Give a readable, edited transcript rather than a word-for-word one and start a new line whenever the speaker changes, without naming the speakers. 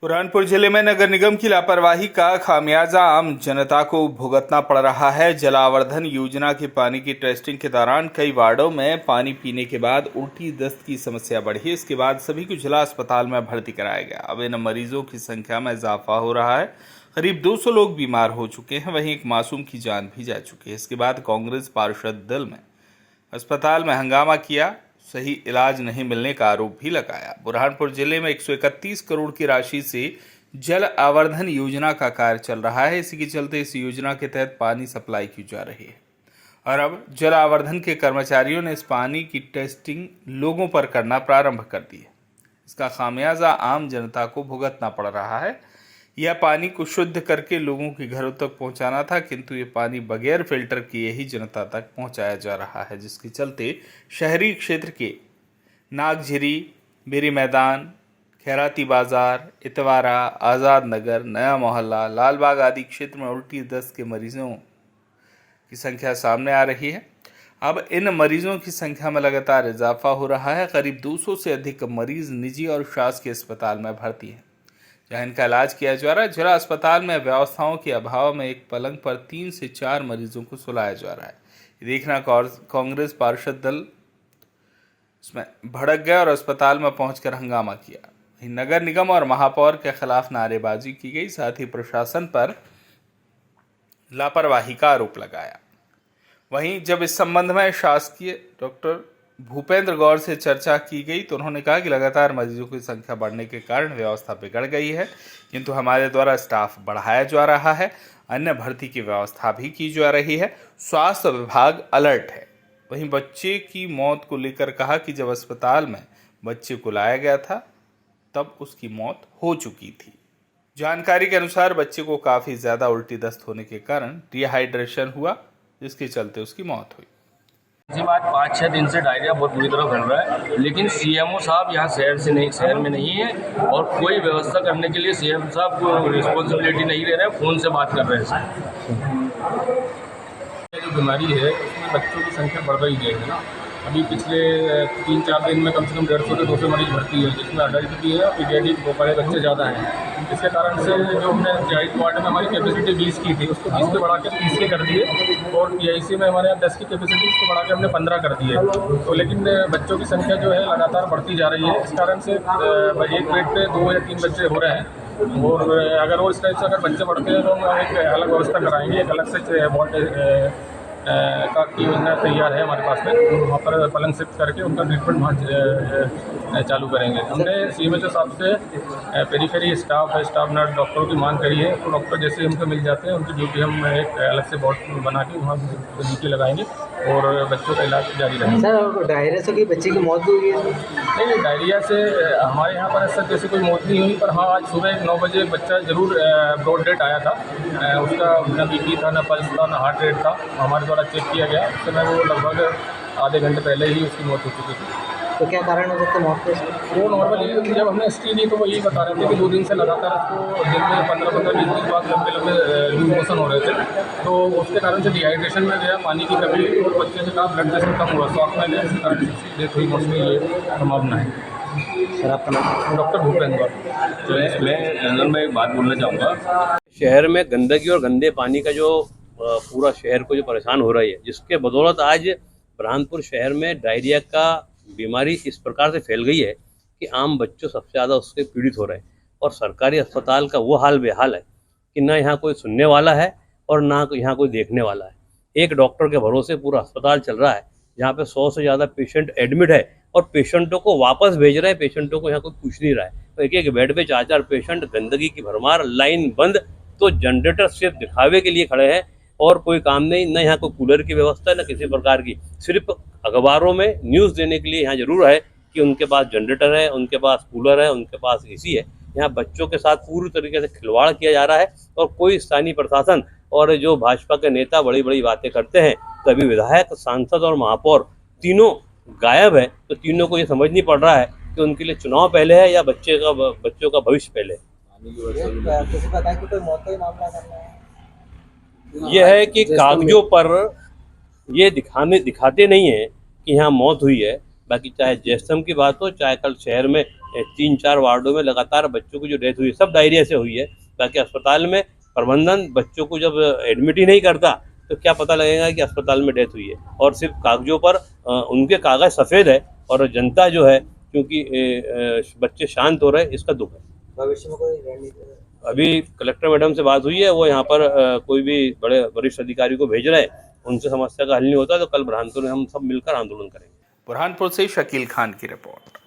बुरहानपुर जिले में नगर निगम की लापरवाही का खामियाजा आम जनता को भुगतना पड़ रहा है। जलावर्धन योजना के पानी की टेस्टिंग के दौरान कई वार्डों में पानी पीने के बाद उल्टी दस्त की समस्या बढ़ी। इसके बाद सभी को जिला अस्पताल में भर्ती कराया गया। अब इन मरीजों की संख्या में इजाफा हो रहा है। करीब 200 लोग बीमार हो चुके हैं, वहीं एक मासूम की जान भी जा चुकी है। इसके बाद कांग्रेस पार्षद दल में अस्पताल में हंगामा किया, सही इलाज नहीं मिलने का आरोप भी लगाया। बुरहानपुर जिले में 131 करोड़ की राशि से जल आवर्धन योजना का कार्य चल रहा है। इसी के चलते इस योजना के तहत पानी सप्लाई की जा रही है और अब जल आवर्धन के कर्मचारियों ने इस पानी की टेस्टिंग लोगों पर करना प्रारंभ कर दी है। इसका खामियाजा आम जनता को भुगतना पड़ रहा है। यह पानी को शुद्ध करके लोगों के घरों तक पहुंचाना था, किंतु ये पानी बगैर फिल्टर किए ही जनता तक पहुंचाया जा रहा है, जिसके चलते शहरी क्षेत्र के नागझिरी, बेरी मैदान, खैराती बाजार, इतवारा, आज़ाद नगर, नया मोहल्ला, लालबाग आदि क्षेत्र में उल्टी दस्त के मरीजों की संख्या सामने आ रही है। अब इन मरीजों की संख्या में लगातार इजाफा हो रहा है। करीब 200 से अधिक मरीज निजी और शासकीय अस्पताल में भर्ती हैं, जहां इनका इलाज किया जा रहा है। जिला अस्पताल में व्यवस्थाओं के अभाव में एक पलंग पर 3 से 4 मरीजों को सुलाया जा रहा है। ये देखना कांग्रेस पार्षद दल इसमें भड़क गया और अस्पताल में पहुंचकर हंगामा किया। नगर निगम और महापौर के खिलाफ नारेबाजी की गई, साथ ही प्रशासन पर लापरवाही का आरोप लगाया। वहीं जब इस संबंध में शासकीय डॉक्टर भूपेंद्र गौर से चर्चा की गई तो उन्होंने कहा कि लगातार मरीजों की संख्या बढ़ने के कारण व्यवस्था बिगड़ गई है, किंतु हमारे द्वारा स्टाफ बढ़ाया जा रहा है, अन्य भर्ती की व्यवस्था भी की जा रही है। स्वास्थ्य विभाग अलर्ट है। वहीं बच्चे की मौत को लेकर कहा कि जब अस्पताल में बच्चे को लाया गया था तब उसकी मौत हो चुकी थी। जानकारी के अनुसार बच्चे को काफ़ी ज़्यादा उल्टी दस्त होने के कारण डिहाइड्रेशन हुआ, जिसके चलते उसकी मौत हुई।
जी बात 5-6 दिन से डायरिया बहुत बुरी तरह फैल रहा है, लेकिन सीएमओ साहब यहाँ शहर में नहीं है और कोई व्यवस्था करने के लिए सीएम साहब को रिस्पॉन्सिबिलिटी नहीं ले रहे हैं, फ़ोन से बात कर रहे हैं। जो बीमारी है उसमें बच्चों की संख्या बढ़ रही है ना। अभी पिछले 3-4 दिन में कम से कम 150 से 200 मरीज भर्ती है, जिसमें अडल्ट भी है और पीडियाट्रिक बड़े बच्चे ज़्यादा हैं। इसके कारण से जो हमने जाइट वार्ड में हमारी कैपेसिटी 20 की थी उसको 20 पे बढ़ा के 30 के कर दिए और पीआईसी में हमारे यहाँ 10 की कैपेसिटी उसको बढ़ा के हमने 15 कर दी है। तो लेकिन बच्चों की संख्या जो है लगातार बढ़ती जा रही है। इस कारण से एक बेड पे 2 या 3 बच्चे हो रहे हैं और अगर वो इस टाइप से अगर बच्चे बढ़ते हैं तो हम एक अलग व्यवस्था कराएंगे, एक अलग से वार्ड का की योजना तैयार है हमारे पास में। वहाँ पर पलंग शिफ्ट करके उनका ट्रीटमेंट वहाँ चालू करेंगे। हमने सीएमएचओ साहब से पेरीफेरी स्टाफ नर्स डॉक्टरों की मांग करी है, तो डॉक्टर जैसे हमको मिल जाते हैं उनकी ड्यूटी हम एक अलग से बोर्ड बना के वहाँ ड्यूटी लगाएंगे और बच्चों का इलाज जारी रहेगा।
सर डायरिया से कोई बच्चे की मौत भी हुई है?
नहीं, डायरिया से हमारे यहाँ पर ऐसा जैसे कोई मौत नहीं हुई, पर हाँ आज सुबह 9 बजे बच्चा ज़रूर ब्रॉड डेट आया था। उसका ना बीपी था, ना पल्स था, ना हार्ट रेट था। हमारे द्वारा चेक किया गया, उस समय वो लगभग आधे घंटे पहले ही उसकी मौत हो चुकी थी।
तो क्या कारण हो सकता है मौत के?
वो नॉर्मली जब हमने हिस्ट्री दी तो वो यही बता रहे थे कि 2 दिन से लगातार उसको दिन में 15-20 बाद लंबे लूज मोशन हो रहे थे, तो उसके कारण से डिहाइड्रेशन में गया, पानी की कमी और बच्चे से कहा ब्लड प्रेशर कम हुआ, शॉक में गया, इसके कारण से डेथ हुई। मोस्टली ये संभावना है।
सर आपका नाम?
डॉक्टर भूपेंद्र।
मैं एक बात बोलना चाहूँगा। शहर में गंदगी और गंदे पानी का जो पूरा शहर को जो परेशान हो रही है, जिसके बदौलत आज बुरहानपुर शहर में डायरिया का बीमारी इस प्रकार से फैल गई है कि आम बच्चों सबसे ज़्यादा उससे पीड़ित हो रहे हैं और सरकारी अस्पताल का वो हाल बेहाल है कि ना यहाँ कोई सुनने वाला है और ना यहाँ कोई देखने वाला है। एक डॉक्टर के भरोसे पूरा अस्पताल चल रहा है, जहाँ पे 100 से ज़्यादा पेशेंट एडमिट है और पेशेंटों को वापस भेज रहे हैं। पेशेंटों को यहाँ कोई पूछ नहीं रहा है। तो एक बेड पे 4-4 पेशेंट, गंदगी की भरमार, लाइन बंद, तो जनरेटर सिर्फ दिखावे के लिए खड़े हैं और कोई काम नहीं। न यहाँ कोई कूलर की व्यवस्था है, न किसी प्रकार की। सिर्फ अखबारों में न्यूज़ देने के लिए यहाँ जरूर है कि उनके पास जनरेटर है, उनके पास कूलर है, उनके पास एसी है। यहाँ बच्चों के साथ पूरी तरीके से खिलवाड़ किया जा रहा है और कोई स्थानीय प्रशासन और जो भाजपा के नेता बड़ी बड़ी बातें करते हैं, तो अभी विधायक, सांसद और महापौर तीनों गायब है। तो तीनों को ये समझ नहीं पड़ रहा है कि उनके लिए चुनाव पहले है या बच्चों का भविष्य पहले है। यह है कि कागजों पर ये दिखाते नहीं है कि यहाँ मौत हुई है। बाकी चाहे जैसम की बात हो, चाहे कल शहर में 3-4 वार्डों में लगातार बच्चों की जो डेथ हुई है सब डायरिया से हुई है। ताकि अस्पताल में प्रबंधन बच्चों को जब एडमिट ही नहीं करता तो क्या पता लगेगा कि अस्पताल में डेथ हुई है। और सिर्फ कागजों पर उनके कागज सफ़ेद है और जनता जो है क्योंकि बच्चे शांत हो रहे इसका दुख है।
भविष्य में कोई रणनीति
अभी कलेक्टर मैडम से बात हुई है, वो यहाँ पर कोई भी बड़े वरिष्ठ अधिकारी को भेज रहे हैं, उनसे समस्या का हल नहीं होता तो कल बुरहानपुर में हम सब मिलकर आंदोलन करेंगे।
बुरहानपुर से शकील खान की रिपोर्ट।